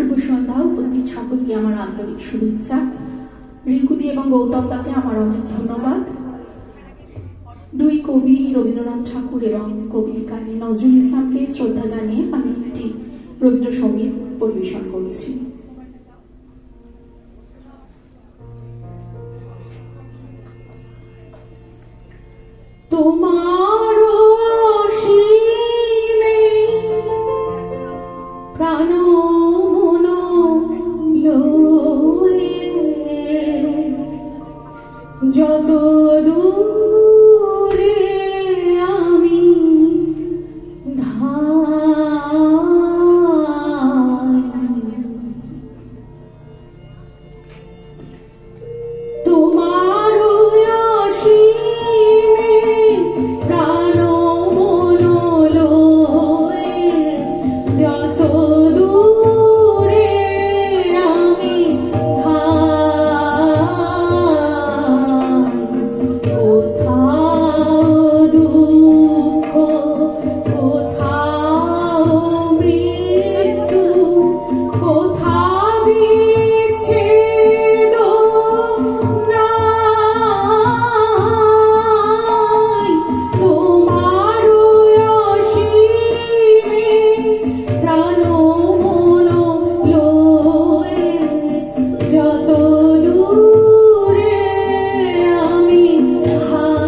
শুভ সন্ধ্যা। উপস্থিত সকলকে আমার আন্তরিক শুভেচ্ছা। রিঙ্কুদি এবং গৌতম দাকে আমার অনেক ধন্যবাদ। দুই কবি রবীন্দ্রনাথ ঠাকুর এবং কবি কাজী নজরুল ইসলামকে শ্রদ্ধা জানিয়ে আমি একটি রবীন্দ্রসঙ্গীত পরিবেশন করছি। তোমার অসীমে প্রাণ মন লয়ে যত দূরে আমি ধাই, তোমার অসীমে প্রাণ মন লয়ে যত দূরে আমি ধাই, কোথাও দুঃখ কোথাও মৃত্যু কোথাও বিচ্ছেদ নাই, তোমার অসীমে প্রাণ মন লয়ে যত দূরে আমি ধাই।